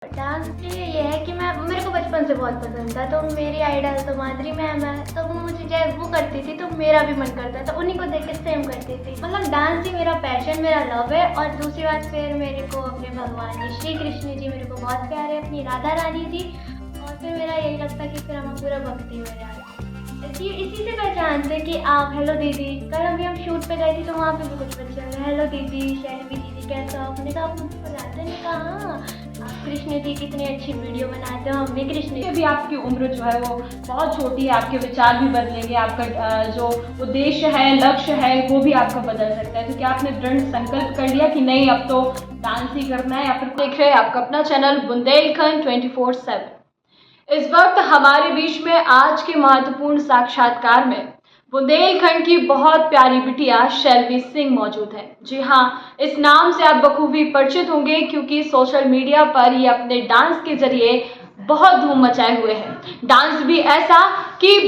Dance के ये है कि मेरे को बचपन से बहुत पसंद था, तो मेरी आइडल तो माधुरी मैम है। तो वो मुझे जब वो करती थी तो मेरा भी मन करता था, उन्हीं को देख के सेम करती थी। मतलब डांस ही मेरा पैशन, मेरा लव है। और दूसरी बात फिर मेरे को अपने भगवान जी श्री कृष्ण जी मेरे को बहुत प्यारे, अपनी राधा रानी जी। और फिर मेरा यही लगता कि फिर हम पूरा भक्ति में जाते जी। इसी से पहचानते कि आप हेलो दीदी, कल अभी हम शूट पे गए थे तो वहाँ पे भी कुछ बच्चे हैं हेलो दीदी शैलवी दीदी कैसा हो, हमने कहा आप मुझको जानते नहीं, कहा हाँ आप कृष्ण जी कितनी अच्छी वीडियो बनाते हो, हम भी कृष्ण जी। अभी आपकी उम्र जो है वो बहुत छोटी है, आपके विचार भी बदलेंगे, आपका जो उद्देश्य है, लक्ष्य है, वो भी आपका बदल सकता है। तो क्या आपने दृढ़ संकल्प कर लिया कि नहीं अब तो डांस ही करना है? या फिर देख रहे हैं आपका अपना चैनल बुंदेलखंड 24/7। इस वक्त हमारे बीच में आज के महत्वपूर्ण साक्षात्कार में बुंदेलखंड की बहुत प्यारी बिटिया शैलवी सिंह मौजूद है। जी हाँ, इस नाम से आप बखूबी परिचित होंगे क्योंकि सोशल मीडिया पर ये अपने डांस के जरिए बहुत धूम मचाए हुए हैं। डांस भी ऐसा कि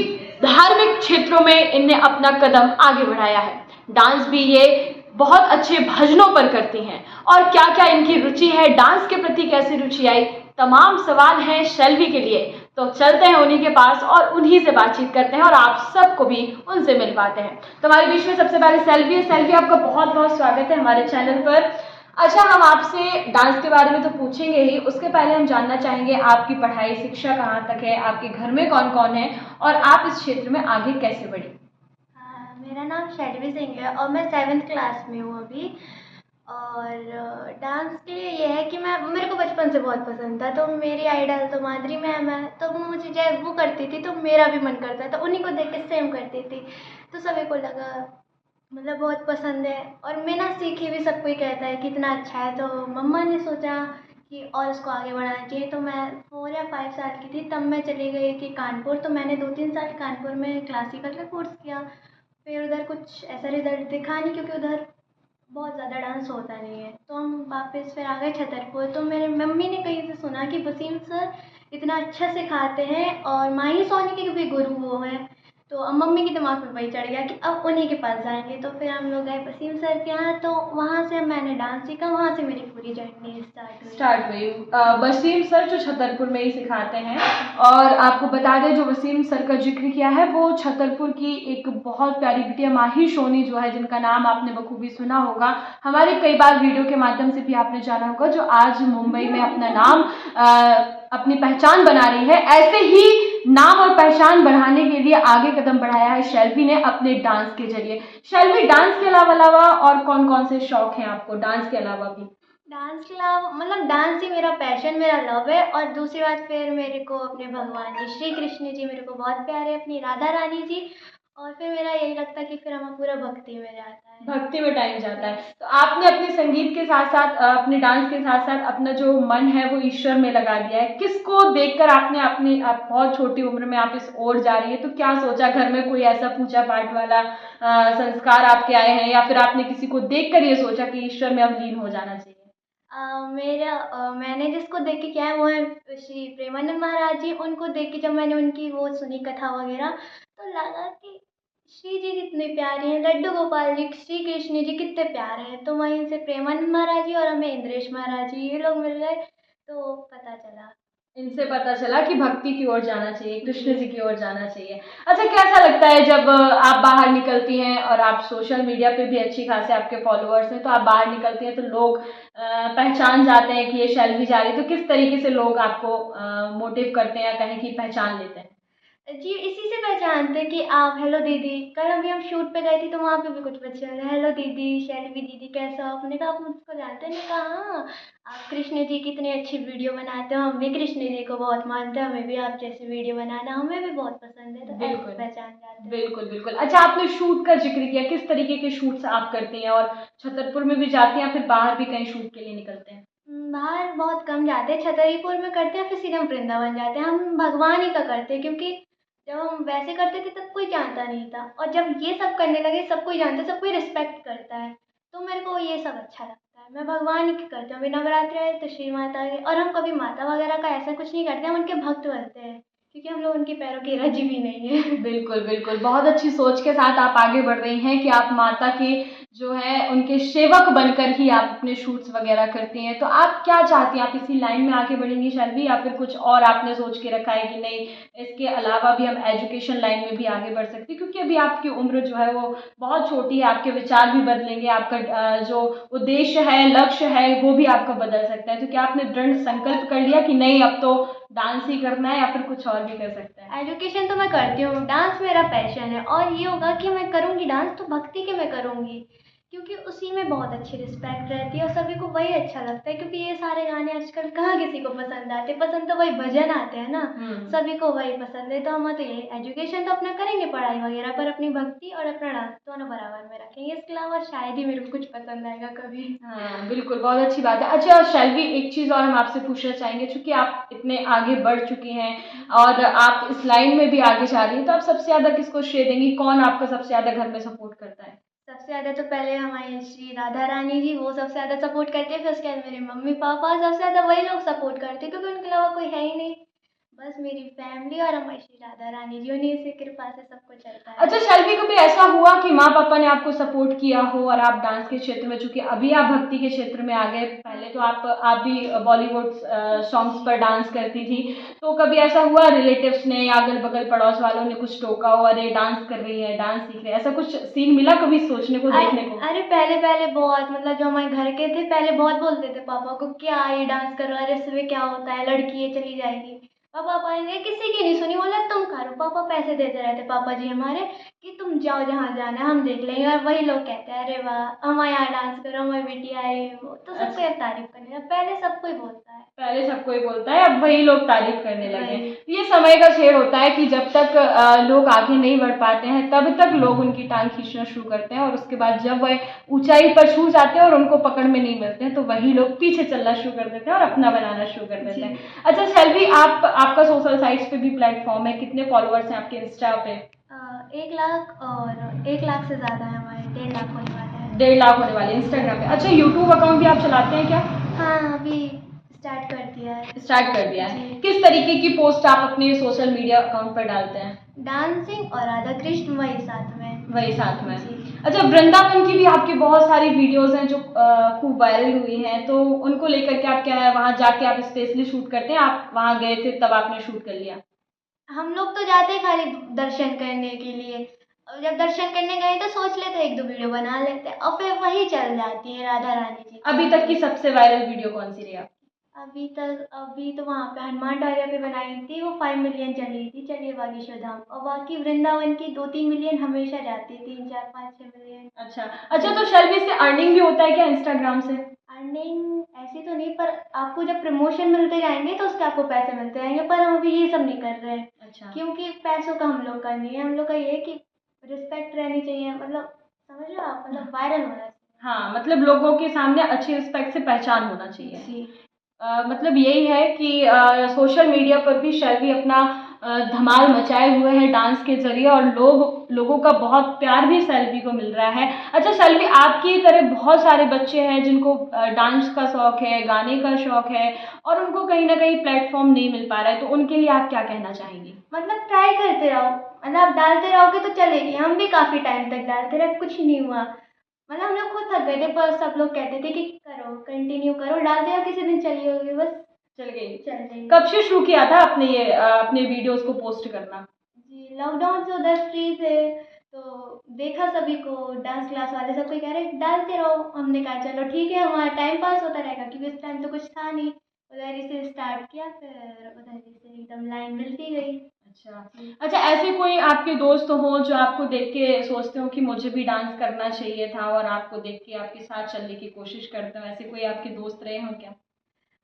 धार्मिक क्षेत्रों में इनने अपना कदम आगे बढ़ाया है। डांस भी ये बहुत अच्छे भजनों पर करती हैं। और क्या क्या इनकी रुचि है, डांस के प्रति कैसी रुचि आई, तमाम सवाल हैं शैलवी के लिए। तो चलते हैं उन्हीं के पास और उन्हीं से बातचीत करते हैं और आप सबको भी उनसे मिलवाते हैं। तो हमारे बीच में सबसे पहले शैलवी है। शैलवी, आपका बहुत बहुत स्वागत है हमारे चैनल पर। अच्छा, हम आपसे डांस के बारे में तो पूछेंगे ही, उसके पहले हम जानना चाहेंगे आपकी पढ़ाई शिक्षा कहाँ तक है, आपके घर में कौन कौन है और आप इस क्षेत्र में आगे कैसे बढ़ी? मेरा नाम शैलवी सिंह है और मैं 7th क्लास में हूँ अभी। और डांस के लिए ये है कि मेरे को बचपन से बहुत पसंद था, तो मेरी आइडल तो माधुरी मैम है। तो वो मुझे जब वो करती थी तो मेरा भी मन करता था, उन्हीं को देख के सेम करती थी। तो सभी को लगा मतलब बहुत पसंद है। और मैं ना सीखी भी, सब कोई कहता है कि इतना अच्छा है। तो मम्मा ने सोचा कि और इसको आगे बढ़ाना चाहिए। तो मैं 4 या 5 साल की थी तब मैं चली गई थी कानपुर। तो मैंने 2-3 साल कानपुर में क्लासिकल का कोर्स किया। फिर उधर कुछ ऐसा रिजल्ट दिखा नहीं क्योंकि उधर बहुत ज़्यादा डांस होता नहीं है। तो हम वापस फिर आ गए छतरपुर। तो मेरे मम्मी ने कहीं से सुना कि वसीम सर इतना अच्छा सिखाते हैं और माही सोनी के भी गुरु वो हैं। तो अब मम्मी के दिमाग में वही चढ़ गया कि अब उन्हीं के पास जाएंगे। तो फिर हम लोग गए वसीम सर के यहाँ। तो वहाँ से मैंने डांस सीखा, वहाँ से मेरी पूरी जर्नी स्टार्ट हुई। वसीम सर जो छतरपुर में ही सिखाते हैं, और आपको बता दें जो वसीम सर का जिक्र किया है वो छतरपुर की एक बहुत प्यारी बिटिया माही सोनी जो है, जिनका नाम आपने बखूबी सुना होगा, हमारे कई बार वीडियो के माध्यम से भी आपने जाना होगा, जो आज मुंबई में अपना नाम अपनी पहचान बना रही है। ऐसे ही नाम और पहचान बढ़ाने के लिए आगे कदम बढ़ाया है शैलवी ने अपने डांस के जरिए। शैलवी, डांस के अलावा और कौन कौन से शौक हैं आपको डांस के अलावा भी? डांस के अलावा मतलब डांस ही मेरा पैशन, मेरा लव है। और दूसरी बात फिर मेरे को अपने भगवान जी श्री कृष्ण जी मेरे को बहुत प्यारे, अपनी राधा रानी जी। और फिर मेरा यही लगता है कि फिर हमें पूरा भक्ति में जाता है। भक्ति में टाइम जाता है। तो आपने अपने संगीत के साथ साथ अपने डांस के साथ साथ अपना जो मन है वो ईश्वर में लगा दिया है। किसको देखकर आपने आप बहुत छोटी उम्र में आप इस ओर जा रही है, तो क्या सोचा, घर में कोई ऐसा पूजा पाठ वाला संस्कार आपके आए हैं या फिर आपने किसी को देखकर ये सोचा कि ईश्वर में अब लीन हो जाना चाहिए? मैंने जिसको देख के किया है वो है श्री प्रेमानंद महाराज जी। उनको देख के जब मैंने उनकी वो सुनी कथा वगैरह तो लगा कि श्री जी कितने प्यारे हैं, लड्डू गोपाल जी श्री कृष्ण जी कितने प्यारे हैं। तो वहीं से प्रेमानंद महाराज जी और हमें इंद्रेश महाराज जी ये लोग मिल गए तो पता चला। इनसे पता चला कि भक्ति की ओर जाना चाहिए, कृष्ण जी की ओर जाना चाहिए। अच्छा, कैसा लगता है जब आप बाहर निकलती हैं और आप सोशल मीडिया पे भी अच्छी खासे आपके फॉलोअर्स हैं, तो आप बाहर निकलती हैं तो लोग पहचान जाते हैं कि ये शैलवी जा रही है, तो किस तरीके से लोग आपको मोटिव करते हैं या कहें कि पहचान लेते हैं? जी, इसी से पहचानते हैं कि आप हेलो दीदी, कल अभी हम शूट पे गए थे तो वहाँ पे भी कुछ बच्चे हैं हेलो दीदी शैलवी दीदी कैसा हो, हमने कहा आप मुझको जानते हैं, कहा हाँ आप कृष्ण जी कितनी अच्छी वीडियो बनाते हो, हम भी कृष्ण जी को बहुत मानते हैं, हमें भी आप जैसी वीडियो बनाना हमें भी बहुत पसंद है। तो बिल्कुल ऐसे पहचान जाते हैं। बिल्कुल बिल्कुल। अच्छा, आपने शूट का जिक्र किया, किस तरीके के शूट्स आप करती हैं और छतरपुर में भी जाती हैं या फिर बाहर भी कहीं शूट के लिए निकलते हैं? बाहर बहुत कम जाते हैं, छतरीपुर में करते हैं फिर सीधे हम वृंदावन जाते हैं। हम भगवान ही का करते हैं क्योंकि जब हम वैसे करते थे तब कोई जानता नहीं था और जब ये सब करने लगे सब कोई जानता है, सब कोई रिस्पेक्ट करता है। तो मेरे को ये सब अच्छा लगता है, मैं भगवान ही की करती हूँ। अभी नवरात्रि है तो श्री माता के, और हम कभी माता वगैरह का ऐसा कुछ नहीं करते, हम उनके भक्त बनते हैं क्योंकि हम लोग उनके पैरों की रजी भी नहीं है। बिल्कुल बिल्कुल, बहुत अच्छी सोच के साथ आप आगे बढ़ रही हैं कि आप माता के जो है उनके सेवक बनकर ही आप अपने शूट्स वगैरह करती हैं। तो आप क्या चाहती हैं, आप इसी लाइन में आगे बढ़ेंगी शैल्वी, या फिर कुछ और आपने सोच के रखा है कि नहीं इसके अलावा भी हम एजुकेशन लाइन में भी आगे बढ़ सकते हैं? क्योंकि अभी आपकी उम्र जो है वो बहुत छोटी है, आपके विचार भी बदलेंगे, आपका जो उद्देश्य है, लक्ष्य है, वो भी आपका बदल सकता है। तो क्या आपने दृढ़ संकल्प कर लिया कि नहीं अब तो डांस ही करना है, या फिर कुछ और भी कर सकते हैं? एजुकेशन तो मैं करती हूँ, डांस मेरा पैशन है और ये होगा कि मैं करूँगी डांस तो भक्ति के में करूँगी, क्योंकि उसी में बहुत अच्छी रिस्पेक्ट रहती है और सभी को वही अच्छा लगता है, क्योंकि ये सारे गाने आजकल कहाँ किसी को पसंद आते, पसंद तो वही भजन आते हैं ना, सभी को वही पसंद है। तो हम तो ये एजुकेशन तो अपना करेंगे पढ़ाई वगैरह, पर अपनी भक्ति और अपना डांस दोनों बराबर में रखेंगे, इसके अलावा शायद ही मेरे को कुछ पसंद आएगा कभी। हाँ, बिल्कुल, बहुत अच्छी बात है। अच्छा शैल्वी, एक चीज़ और हम आपसे पूछना चाहेंगे, चूँकि आप इतने आगे बढ़ चुकी हैं और आप इस लाइन में भी आगे जा रही हैं, तो आप सबसे ज़्यादा किसको श्रेय देंगी? कौन आपका सबसे ज़्यादा घर में सपोर्ट करता है? सबसे ज़्यादा तो पहले हमारी श्री राधा रानी जी, वो सबसे ज़्यादा सपोर्ट करते हैं, फिर उसके बाद मेरे मम्मी पापा, सबसे ज़्यादा वही लोग सपोर्ट करते हैं, क्योंकि उनके अलावा कोई है ही नहीं। बस मेरी फैमिली और हमारी श्री राधा रानी जी, उन्हीं से कृपा से सब कुछ चलता है। अच्छा शैल्वी, कभी ऐसा हुआ कि माँ पापा ने आपको सपोर्ट किया हो और आप डांस के क्षेत्र में, चूंकि अभी आप भक्ति के क्षेत्र में आ गए, पहले तो आप भी बॉलीवुड सॉन्ग्स पर डांस करती थी, तो कभी ऐसा हुआ रिलेटिव्स ने या अगल बगल पड़ोस वालों ने कुछ टोका हो, अरे डांस कर रही है, डांस सीख रही है, ऐसा कुछ सीन मिला कभी सोचने को, देखने को? अरे पहले पहले बहुत, मतलब जो हमारे घर के थे पहले बहुत बोलते थे पापा को, क्या ये डांस करो, अरे इसमें क्या होता है, लड़की है चली जाएगी। पापा आएंगे, किसी की नहीं सुनी, बोला तुम करो। पापा पैसे देते रहते पापा जी हमारे, कि तुम जाओ जहाँ जाना है, हम देख लेंगे। और वही लोग कहते हैं अरे वाह हमारे यहाँ डांस करो, हमारी बेटी आई, वो तो सबको अच्छा, यार तारीफ करने लगा। पहले सबको ही बोलता है। पहले सबको ही बोलता है, अब वही लोग तारीफ करने लगे। वही। ये समय का खेल होता है कि जब तक लोग आगे नहीं बढ़ पाते हैं तब तक लोग उनकी टांग खींचना शुरू करते हैं, और उसके बाद जब वह ऊंचाई पर छू जाते हैं और उनको पकड़ में नहीं मिलते हैं तो वही लोग पीछे चलना शुरू कर देते हैं और अपना बनाना शुरू कर देते जी। हैं। अच्छा शैल्वी, आपका सोशल साइट्स पे भी प्लेटफॉर्म है, कितने फॉलोअर्स हैं आपके इंस्टा पे? 1 लाख, और 1 लाख से ज़्यादा है हमारे, 1.5 लाख होने वाले हैं। 1.5 लाख होने वाले इंस्टाग्राम पे। अच्छा यूट्यूब अकाउंट भी आप चलाते हैं क्या? हाँ, अभी स्टार्ट कर दिया है। स्टार्ट कर दिया है। जी। किस तरीके की पोस्ट आप अपने सोशल मीडिया अकाउंट पर डालते हैं? डांसिंग और राधा कृष्ण वही साथ में। वही साथ में। जी। अच्छा वृंदावन की भी आपकी बहुत सारी वीडियोस हैं जो खूब वायरल हुई हैं, तो उनको लेकर के आप क्या है, वहाँ जाके आप स्पेशली शूट करते हैं, आप वहाँ गए थे तब आपने शूट कर लिया? हम लोग तो जाते हैं खाली दर्शन करने के लिए, और जब दर्शन करने गए तो सोच लेते हैं 1-2 वीडियो बना लेते हैं, और फिर वही चल जाती है राधा रानी जी अभी तक की सबसे वायरल वीडियो कौन सी रही आपकी? अभी तो वहाँ पे हनुमान टॉयलेट पे बनाई थी, वो 5 मिलियन चली थी, चलिए बागेश्वर धाम। और बाकी वृंदावन की 2-3 मिलियन हमेशा जाती है, 3, 4, 5, 6 मिलियन। अच्छा अच्छा, तो शैल्वी से अर्निंग भी होता है क्या इंस्टाग्राम से? अर्निंग ऐसी तो नहीं, पर आपको जब प्रमोशन मिलते जाएंगे तो उसके आपको पैसे मिलते जाएंगे, पर हम अभी ये सब नहीं कर रहे हैं। अच्छा। क्योंकि पैसों का हम लोग का नहीं है, हम लोग का ये है कि रिस्पेक्ट रहनी चाहिए, मतलब समझ रहे हो आप, मतलब वायरल होना चाहिए। हाँ, मतलब लोगों के सामने अच्छी रिस्पेक्ट से पहचान होना चाहिए। जी। मतलब यही है कि सोशल मीडिया पर भी शैल्वी अपना धमाल मचाए हुए हैं डांस के ज़रिए, और लोगों का बहुत प्यार भी शैल्वी को मिल रहा है। अच्छा शैल्वी, आपकी तरह बहुत सारे बच्चे हैं जिनको डांस का शौक़ है, गाने का शौक़ है, और उनको कहीं न कहीं प्लेटफ़ॉर्म नहीं मिल पा रहा है, तो उनके लिए आप क्या कहना चाहेंगी? मतलब ट्राई करते रहो, मतलब आप डालते रहोगे तो चलेगी। हम भी काफ़ी टाइम तक डालते रहे, कुछ नहीं हुआ। मतलब हम लोग खुद थक गए थे, पर सब लोग कहते थे कि करो, कंटिन्यू करो, डालते रहो, किसी दिन चली होगी, बस चल गई। चल गई। कब से शुरू किया था आपने ये अपने वीडियोज़ को पोस्ट करना? जी, लॉकडाउन से उधर फ्री थे, तो देखा सभी को, डांस क्लास वाले सब कोई कह रहे डालते रहो, हमने कहा चलो ठीक है, हमारा टाइम पास होता रहेगा, क्योंकि उस टाइम तो कुछ था नहीं। उधर ही से स्टार्ट किया, फिर उधर ही से एकदम लाइन मिलती गई। अच्छा। जी। अच्छा ऐसे कोई आपके दोस्त हों जो आपको देख के सोचते हो कि मुझे भी डांस करना चाहिए था, और आपको देख के आपके साथ चलने की कोशिश करते हो, ऐसे कोई आपके दोस्त रहे हों क्या?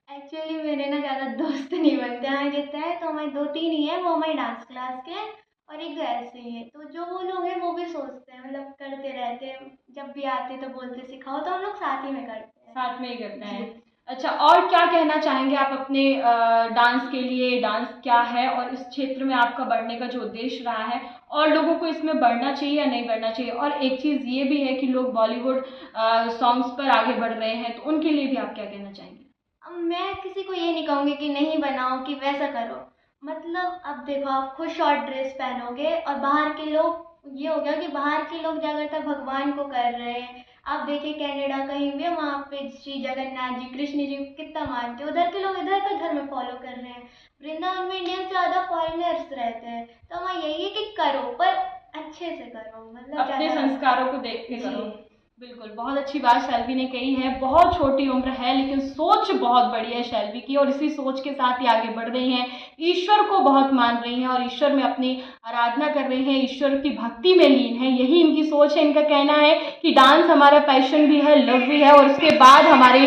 एक्चुअली मेरे ना ज़्यादा दोस्त नहीं बनते हैं, जितने हैं तो हमारे 2-3 ही हैं, वो हमारी डांस क्लास के हैं, और 1-2 ऐसे ही हैं। तो जो वो लोग हैं वो भी सोचते हैं, मतलब करते रहते हैं, जब भी आते तो बोलते सिखाओ, तो हम लोग साथ ही में करते हैं। साथ में ही करते जी। हैं। अच्छा, और क्या कहना चाहेंगे आप अपने डांस के लिए? डांस क्या है और इस क्षेत्र में आपका बढ़ने का जो उद्देश्य रहा है, और लोगों को इसमें बढ़ना चाहिए या नहीं बढ़ना चाहिए? और एक चीज़ ये भी है कि लोग बॉलीवुड सॉन्ग्स पर आगे बढ़ रहे हैं, तो उनके लिए भी आप क्या कहना चाहेंगे? अब मैं किसी को ये नहीं कहूँगी कि नहीं बनाओ, कि वैसा करो। मतलब अब देखो, आप खुद शॉर्ट ड्रेस पहनोगे और बाहर के लोग, ये हो गया कि बाहर के लोग ज़्यादातर भगवान को कर रहे हैं, आप देखिए कनाडा कहीं भी, वहाँ पे श्री जगन्नाथ जी, कृष्ण जी कितना मानते हैं, उधर के लोग इधर का धर्म फॉलो कर रहे हैं। वृंदावन में इंडियन से ज़्यादा फॉरेनर्स रहते हैं, तो हमारा यही है कि करो, पर अच्छे से करो, मतलब अपने ज़्यादा संस्कारों को देख के जी करो। बिल्कुल, बहुत अच्छी बात शैल्वी ने कही है। बहुत छोटी उम्र है लेकिन सोच बहुत बड़ी है शैल्वी की, और इसी सोच के साथ ही आगे बढ़ रही हैं। ईश्वर को बहुत मान रही हैं और ईश्वर में अपनी आराधना कर रही हैं, ईश्वर की भक्ति में लीन है। यही इनकी सोच है। इनका कहना है कि डांस हमारा पैशन भी है, लव भी है, और उसके बाद हमारी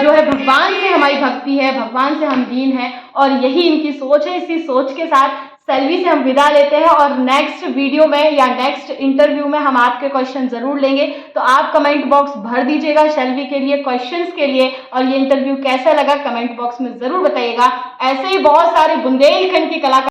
जो है भगवान से हमारी भक्ति है, भगवान से हम लीन हैं, और यही इनकी सोच है। इसी सोच के साथ शैल्वी से हम विदा लेते हैं, और नेक्स्ट वीडियो में या नेक्स्ट इंटरव्यू में हम आपके क्वेश्चन जरूर लेंगे। तो आप कमेंट बॉक्स भर दीजिएगा शैल्वी के लिए, क्वेश्चंस के लिए, और ये इंटरव्यू कैसा लगा कमेंट बॉक्स में जरूर बताइएगा। ऐसे ही बहुत सारे बुंदेलखंड के कलाकार